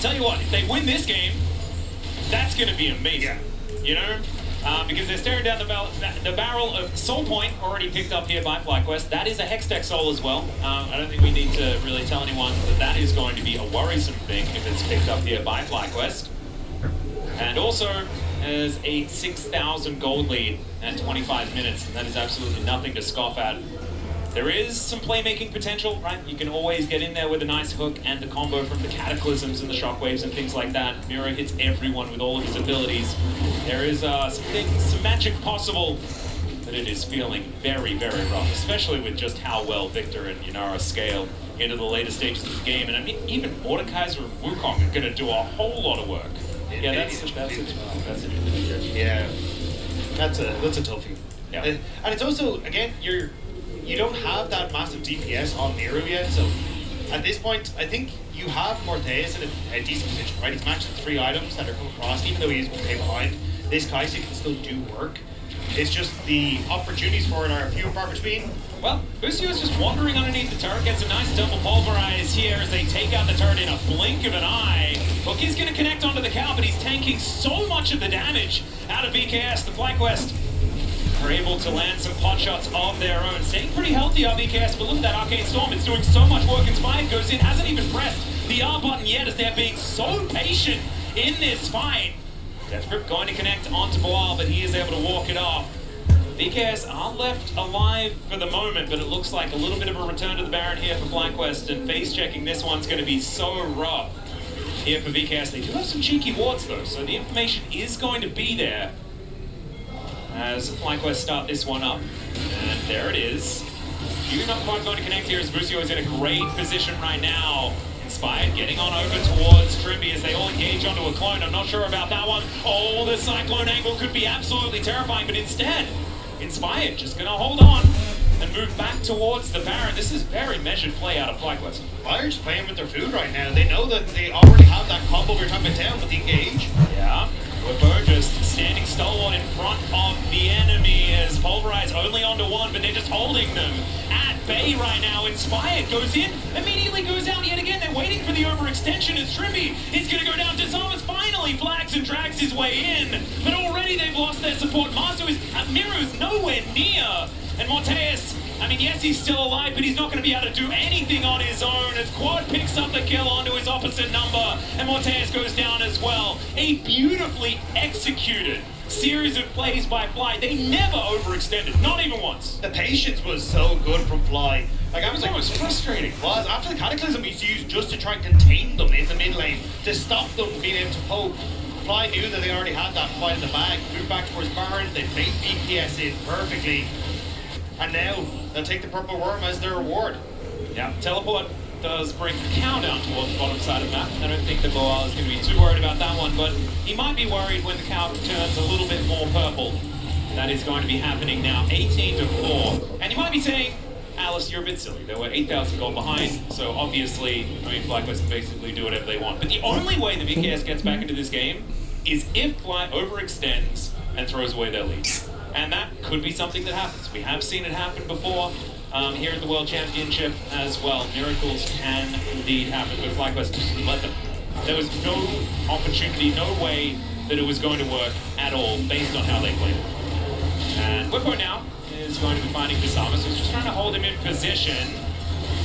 tell you what, if they win this game, that's going to be amazing. You know? Because they're staring down the barrel of Soul Point, already picked up here by FlyQuest. That is a Hextech Soul as well. I don't think we need to really tell anyone that that is going to be a worrisome thing if it's picked up here by FlyQuest. And also, as a 6,000 gold lead at 25 minutes, and that is absolutely nothing to scoff at. There is some playmaking potential, right? You can always get in there with a nice hook and the combo from the Cataclysms and the Shockwaves and things like that. Miro hits everyone with all of his abilities. There is some magic possible, but it is feeling very, very rough, especially with just how well Victor and Yunara scale into the later stages of the game. And I mean, even Mordekaiser and Wukong are going to do a whole lot of work. Yeah, that's it. Yeah, that's a toughie. Yeah. And it's also, again, you don't have that massive DPS on Miro yet, so at this point, I think you have Morteus in a decent position, right? He's matched the 3 items that are coming across, even though he's 1k behind. This Kaisi can still do work. It's just the opportunities for it are few and far between. Well, Busio is just wandering underneath the turret, gets a nice double pulverize here as they take out the turret in a blink of an eye. Hook is going to connect onto the cow, but he's tanking so much of the damage out of BKS. The FlyQuest are able to land some pot shots of their own. Staying pretty healthy on BKS, but look at that Arcane Storm. It's doing so much work. Inspired goes in, hasn't even pressed the R button yet as they're being so patient in this fight. Death Grip going to connect onto Boal, but he is able to walk it off. BKS are left alive for the moment, but it looks like a little bit of a return to the Baron here for FlyQuest, and face checking this one's going to be so rough here for BKS. They do have some cheeky wards though, so the information is going to be there as FlyQuest start this one up. And there it is. You're not quite going to connect here as Busio is in a great position right now. Inspired getting on over towards Trimby as they all engage onto a clone. I'm not sure about that one. Oh, the Cyclone angle could be absolutely terrifying, but instead, Inspired just going to hold on and move back towards the Baron. This is very measured play out of FlyQuest. Fire's playing with their food right now. They know that they already have that combo we were talking about down with the engage. Yeah. We're just standing stalwart in front of the enemy as Pulverize only onto one, but they're just holding them at bay right now. Inspired goes in, immediately goes out yet again. They're waiting for the overextension as Trimby is going to go down. Disarmers finally flags and drags his way in, but already they've lost their support. Miro's nowhere near. And Morteus, I mean, yes, he's still alive, but he's not going to be able to do anything on his own as Quad picks up the kill onto his opposite number, and Morteus goes down as well. A beautifully executed series of plays by Fly. They never overextended, not even once. The patience was so good from Fly. Like, I was like, it was frustrating. Was after the Cataclysm he's used just to try and contain them in the mid lane, to stop them being able to poke. Fly knew that they already had that fight in the bag, moved back towards Baron, they made BPS in perfectly. And now, they'll take the Purple Worm as their reward. Yeah, Teleport does bring the countdown towards the bottom side of the map. I don't think that Boal is going to be too worried about that one, but he might be worried when the count turns a little bit more purple. That is going to be happening now, 18 to 4. And you might be saying, Alice, you're a bit silly. They were 8,000 gold behind, so obviously, I mean, FlyQuest can basically do whatever they want. But the only way the BKS gets back into this game is if Fly overextends and throws away their lead. And that could be something that happens. We have seen it happen before here at the World Championship as well. Miracles can indeed happen, but FlyQuest just let them. There was no opportunity, no way that it was going to work at all based on how they played it. And Whippo now is going to be finding Disarmer, so he's just trying to hold him in position.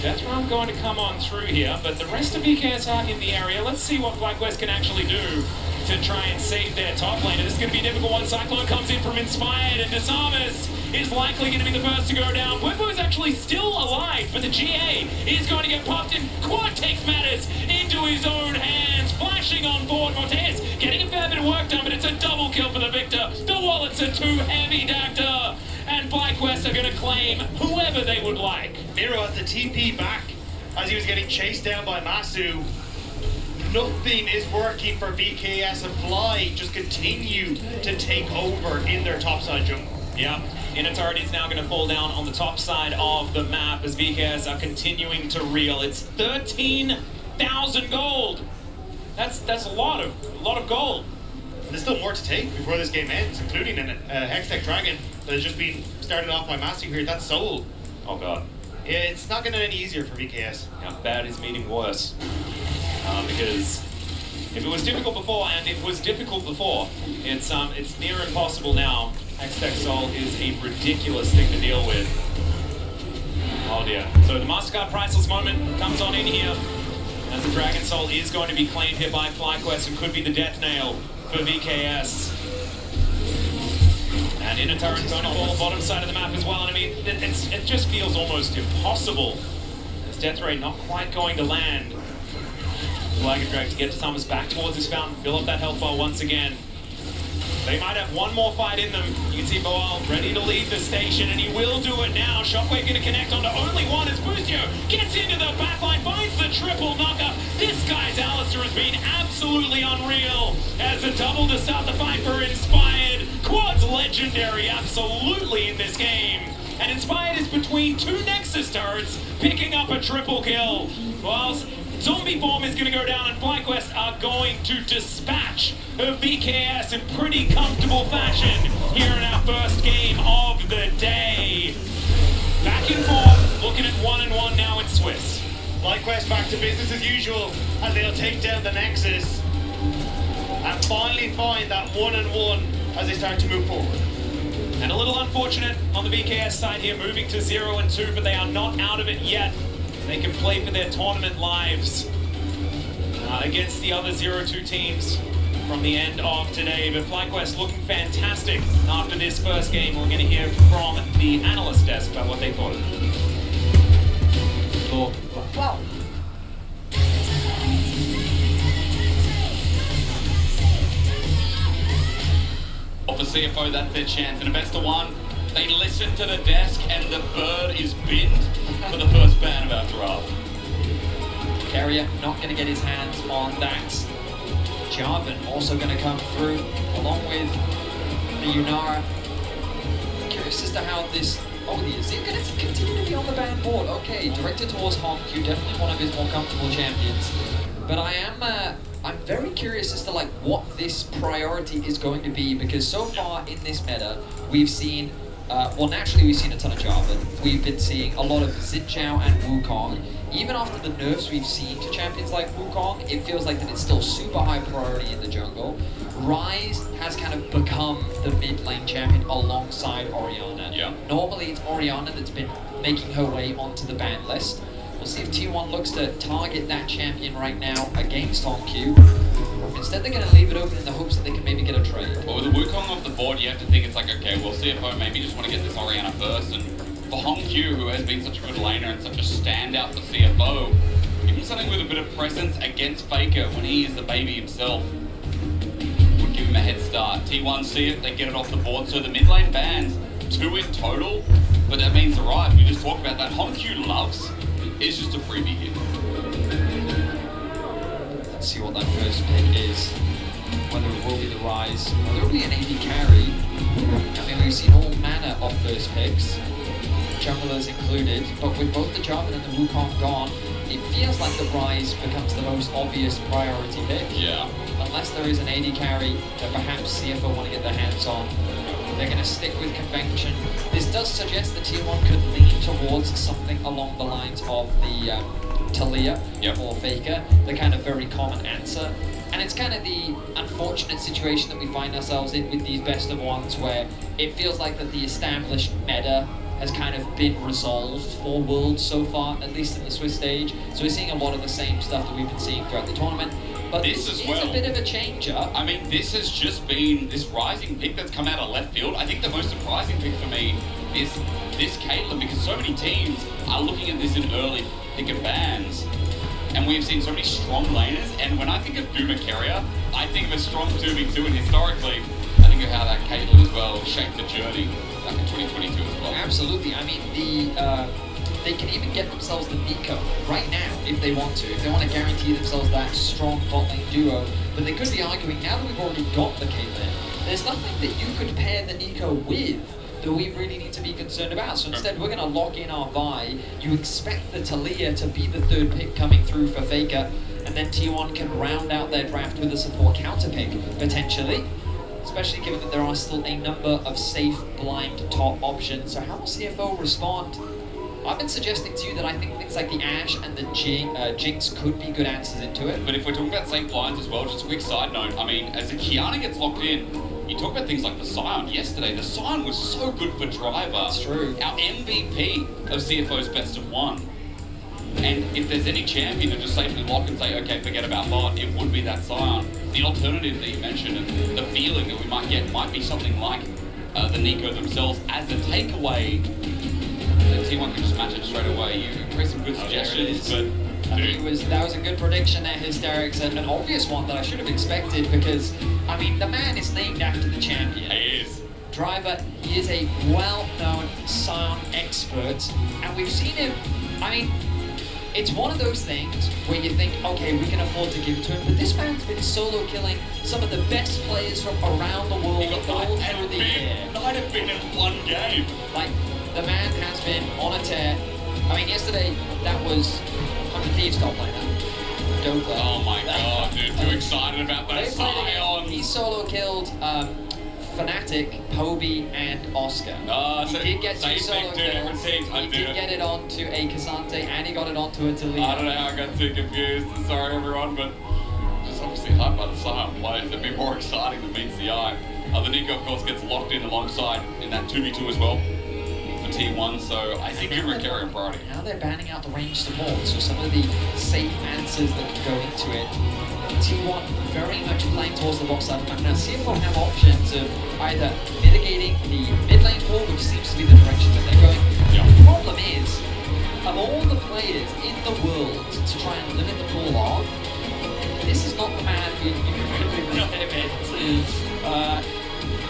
Deathram going to come on through here, but the rest of BKS are in the area. Let's see what FlyQuest can actually do to try and save their top laner. This is going to be a difficult one. Cyclone comes in from Inspired, and Disarmus is likely going to be the first to go down. Whippo is actually still alive, but the GA is going to get popped, and Quad takes matters into his own hands, flashing on board. Morteus getting a fair bit of work done, but it's a double kill for the victor. The wallets are too heavy, Dacta, and FlyQuest are going to claim whoever they would like. Miro has the TP back as he was getting chased down by Masu. Nothing is working for BKS, and Fly just continue to take over in their topside jungle. Yeah, Inner turret is now going to fall down on the top side of the map as BKS are continuing to reel. It's 13,000 gold. That's a lot of gold. There's still more to take before this game ends, including a Hextech Dragon that has just been started off by Masu here. That's Soul. Oh god. Yeah, it's not getting any easier for BKS. Yeah, bad is meaning worse. Because If it was difficult before, and it was difficult before, it's near impossible now. Hextech Soul is a ridiculous thing to deal with. Oh dear. So the MasterCard Priceless moment comes on in here, as the Dragon Soul is going to be claimed here by FlyQuest and could be the death nail for VKS. And inner turret going to fall bottom side of the map as well. And I mean, it just feels almost impossible. As Death Ray not quite going to land. Flag and drag to get Thomas back towards his fountain, fill up that health bar once again. They might have one more fight in them. You can see Boal ready to leave the station, and he will do it now. Shockwave going to connect onto only one as Bustio gets into the backline, finds the triple knockup. This guy's Alistair has been absolutely unreal as a double to start the fight for Inspired. Quad's legendary absolutely in this game. And Inspired is between two Nexus turrets, picking up a triple kill. Whilst Zombie Bomb is going to go down, and FlyQuest are going to dispatch VKS in pretty comfortable fashion here in our first game of the day. Back and forth, looking at 1-1 now in Swiss. FlyQuest back to business as usual as they'll take down the Nexus and finally find that 1-1 as they start to move forward. And a little unfortunate on the VKS side here, moving to 0-2, but they are not out of it yet. They can play for their tournament lives against the other 0-2 teams from the end of today. But FlyQuest looking fantastic after this first game. We're going to hear from the analyst desk about what they thought of it. Well, for CFO, that's their chance. In a best of one, they listen to the desk and the bird is binned for the first ban of our draft. Carrier not going to get his hands on that. Jarvan also going to come through along with the Yunara. Curious as to how this... Oh, is it going to continue to be on the ban board? Okay, directed towards HonQ, definitely one of his more comfortable champions. But I'm very curious as to like what this priority is going to be, because so far in this meta, we've seen, well naturally we've seen a ton of Jarvan. We've been seeing a lot of Xin Zhao and Wukong. Even after the nerfs we've seen to champions like Wukong, it feels like that it's still super high priority in the jungle. Ryze has kind of become the mid lane champion alongside Orianna. Yeah. Normally it's Orianna that's been making her way onto the ban list. We'll see if T1 looks to target that champion right now against HonQ. Instead, they're going to leave it open in the hopes that they can maybe get a trade. Well, with the Wukong off the board, you have to think it's like, okay, well, CFO maybe just want to get this Orianna first, and for HonQ, who has been such a good laner and such a standout for CFO, give him something with a bit of presence against Faker when he is the baby himself. Would give him a head start. T1 see it, they get it off the board, so the mid lane bans, 2 in total, but that means the Riot, we just talked about that, HonQ loves is just a freebie hit. Let's see what that first pick is. Whether it will be the Ryze, whether it will be an AD carry. I mean, we've seen all manner of first picks, junglers included, but with both the Jarvan and the Wukong gone, it feels like the Ryze becomes the most obvious priority pick. Yeah. Unless there is an AD carry that perhaps CFO want to get their hands on, they're going to stick with convention. This does suggest that T1 could lean towards something along the lines of the Talia or Faker, the kind of very common answer. And it's kind of the unfortunate situation that we find ourselves in with these best of ones, where it feels like that the established meta has kind of been resolved for Worlds so far, at least in the Swiss stage. So we're seeing a lot of the same stuff that we've been seeing throughout the tournament. But this is a bit of a change-up. I mean, this has just been this rising pick that's come out of left field. I think the most surprising pick for me is this Caitlyn, because so many teams are looking at this in early pick and bans. And we've seen so many strong laners, and when I think of Boomer Carrier, I think of a strong 2v2, and historically, I think of how that Caitlyn as well shaped the journey back in 2022 as well. Absolutely. I mean, they can even get themselves the Nico right now if they want to. If they want to guarantee themselves that strong bot lane duo. But they could be arguing, now that we've already got the Caitlyn, there's nothing that you could pair the Nico with that we really need to be concerned about. So instead, we're going to lock in our Vi. You expect the Talia to be the third pick coming through for Faker, and then T1 can round out their draft with a support counter pick, potentially. Especially given that there are still a number of safe blind top options. So how will CFO respond? I've been suggesting to you that I think things like the Ashe and the Jinx could be good answers into it. But if we're talking about safe lines as well, just a quick side note, I mean, as the Kiana gets locked in, you talk about things like the Scion yesterday. The Scion was so good for Driver. That's true. Our MVP of CFO's best of one. And if there's any champion to just safely lock and say, okay, forget about bot, it would be that Scion. The alternative that you mentioned and the feeling that we might get might be something like the Nico themselves as a takeaway. The T1 can just match it straight away. You raised some good suggestions, but I think that was a good prediction there, Hysterics, and an obvious one that I should have expected because, I mean, the man is named after the champion. he is. Driver, he is a well-known Scion expert, and we've seen him, I mean, it's one of those things where you think, okay, we can afford to give it to him, but this man's been solo killing some of the best players from around the world all through the year. Might have been in one game. Like, the man has been on a tear. I mean, yesterday, that was 100 Thieves top laner. Dopa. Oh my god, dude, too excited about that Scion. He solo killed Fnatic, Poby, and Oscar. He did get two solo kills. He did get it onto a Cassante, and he got it onto a Taliyah. I don't know how I got too confused. Sorry, everyone, but just obviously hyped by the Scion plays. They'd be more exciting than meets the eye. The Nico, of course, gets locked in alongside in that 2v2 as well for T1, so I think we're carrying priority. Now they're banning out the range support, so some of the safe answers that can go into it. T1 very much playing towards the box side of the map. Now CFO have options of either mitigating the mid lane pull, which seems to be the direction that they're going. Yeah. The problem is, of all the players in the world to try and limit the pull on, this is not the man who you can really limit.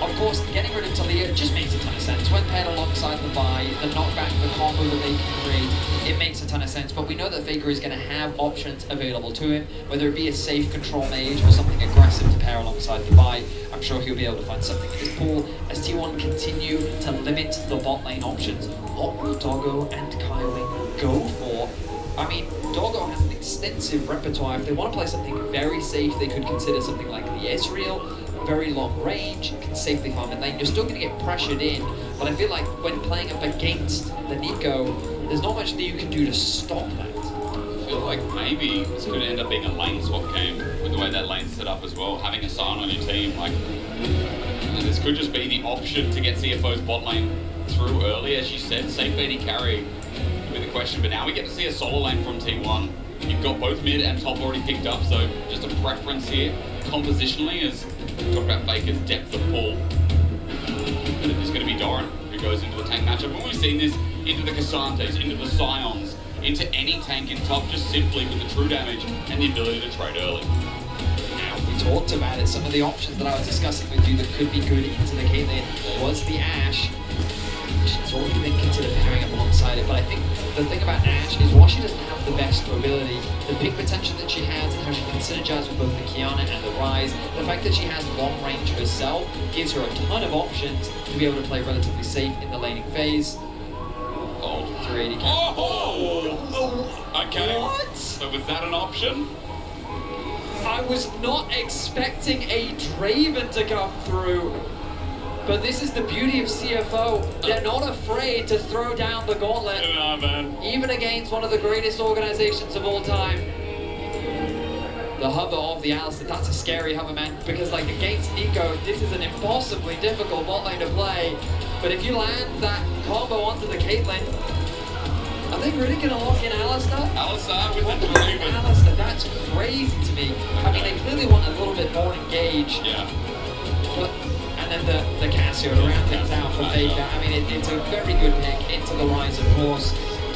Of course, getting rid of Taliyah just makes a ton of sense. When paired alongside the buy, the knockback, the combo that they can create, it makes a ton of sense. But we know that Faker is going to have options available to him, whether it be a safe control mage or something aggressive to pair alongside the buy. I'm sure he'll be able to find something in his pool as T1 continue to limit the bot lane options. What will Doggo and Kaiwing go for? I mean, Doggo has an extensive repertoire. If they want to play something very safe, they could consider something like the Ezreal. Very long range, can safely farm in lane. You're still going to get pressured in, but I feel like when playing up against the Nico, there's not much that you can do to stop that. I feel like maybe this could end up being a lane swap game with the way that lane's set up as well. Having a Scion on your team, like, this could just be the option to get CFO's bot lane through early, as you said. Safe AD carry would be the question, but now we get to see a solo lane from T1. You've got both mid and top already picked up, so just a preference here compositionally as we talk about Faker's depth of pull. But it is going to be Doran who goes into the tank matchup. And we've seen this into the Cassantes, into the Scions, into any tank in top, just simply with the true damage and the ability to trade early. Now, we talked about it. Some of the options that I was discussing with you that could be good into the Caitlyn was the Ashe. She's already been considered pairing up alongside it, but I think the thing about Ashe is while she doesn't have the best mobility, the big potential that she has and how she can synergize with both the Kiana and the Ryze, the fact that she has long range herself gives her a ton of options to be able to play relatively safe in the laning phase. Oh, 380 count. Oh! Okay. What? So was that an option? I was not expecting a Draven to come through. But this is the beauty of CFO. They're not afraid to throw down the gauntlet, No, man. even against one of the greatest organizations of all time. The hover of the Alistar, that's a scary hover, man, because like against Nico, this is an impossibly difficult bot lane to play. But if you land that combo onto the Caitlyn, are they really going to lock in Alistar? Alistar with the Draven. Draven. Alistar, that's crazy to me. I mean, they clearly want a little bit more engaged. Yeah. But, and then the Cassio to round things out for Faker. I mean, it's a very good pick into the Ryze, of course.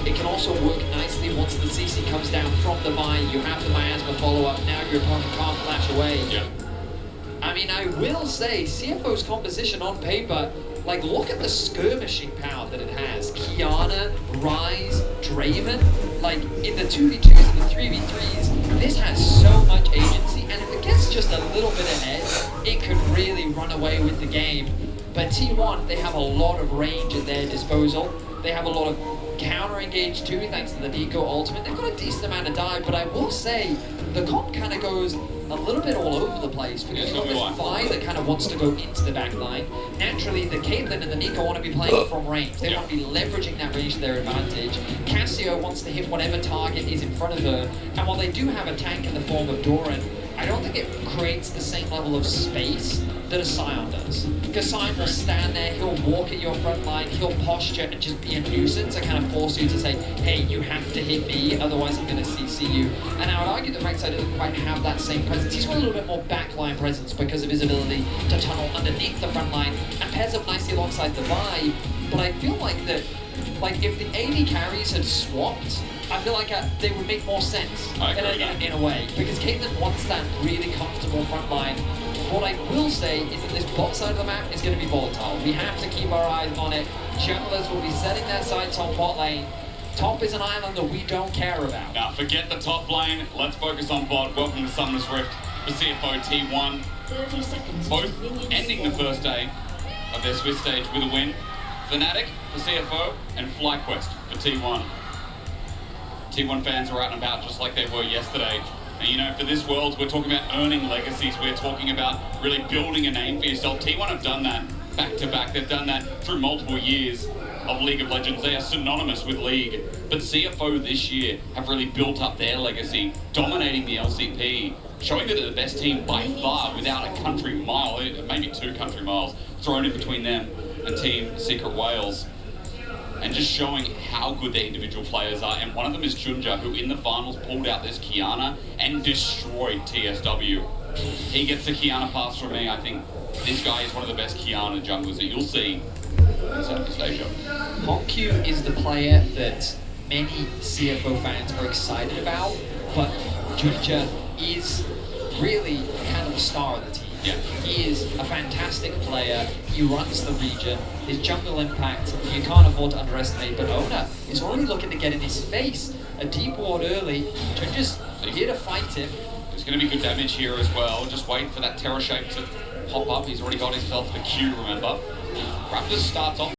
It can also work nicely once the CC comes down from the buy. You have the miasma follow-up. Now your opponent can't flash away. Yeah. I mean, I will say, CFO's composition on paper, like, look at the skirmishing power that it has. Kiana, Ryze, Draven. Like, in the 2v2s and the 3v3s, this has so much agency, and if it gets just a little bit ahead, it could really run away with the game. But T1, they have a lot of range at their disposal. They have a lot of counter engage too, thanks to the Nico ultimate. They've got a decent amount of dive, but I will say, the comp kind of goes a little bit all over the place because you've got this Vi that kind of wants to go into the back line. Naturally, the Caitlyn and the Nico want to be playing from range. They want to be leveraging that range to their advantage. Cassio wants to hit whatever target is in front of her. And while they do have a tank in the form of Doran, I don't think it creates the same level of space that a Sion does. Because Sion will stand there, he'll walk at your front line, he'll posture and just be a nuisance and kind of force you to say, hey, you have to hit me, otherwise I'm going to CC you. And I would argue that Rek'Sai doesn't quite have that same presence. He's got a little bit more backline presence because of his ability to tunnel underneath the front line and pairs up nicely alongside the Vi. But I feel like that, like if the AD carries had swapped, I feel like they would make more sense in a way, because Caitlyn wants that really comfortable front line. What I will say is that this bot side of the map is going to be volatile. We have to keep our eyes on it. Junglers will be setting their sights on bot lane. Top is an island that we don't care about. Now forget the top lane, let's focus on bot. Welcome to Summoner's Rift for CFO T1. 30 seconds. Both ending the first day of their Swiss stage with a win. Fnatic for CFO and FlyQuest for T1. T1 fans are out and about just like they were yesterday. And you know, for this world, we're talking about earning legacies. We're talking about really building a name for yourself. T1 have done that back to back. They've done that through multiple years of League of Legends. They are synonymous with League. But CFO this year have really built up their legacy, dominating the LCP, showing that they're the best team by far without a country mile, maybe 2 country miles thrown in between them and Team Secret Wales. And just showing how good their individual players are. And one of them is Junja, who in the finals pulled out this Kiana and destroyed TSW. He gets the Kiana pass from me. I think this guy is one of the best Kiana junglers that you'll see in Southeast Asia. HonkQ is the player that many CFO fans are excited about, but Junja is really kind of the star of the team. Yeah. He is a fantastic player. He runs the region. His jungle impact, you can't afford to underestimate. But Ona is already looking to get in his face. A deep ward early. Junja's here to fight him. There's going to be good damage here as well. Just wait for that Terror Shape to pop up. He's already got himself the Q, remember. Raptors starts off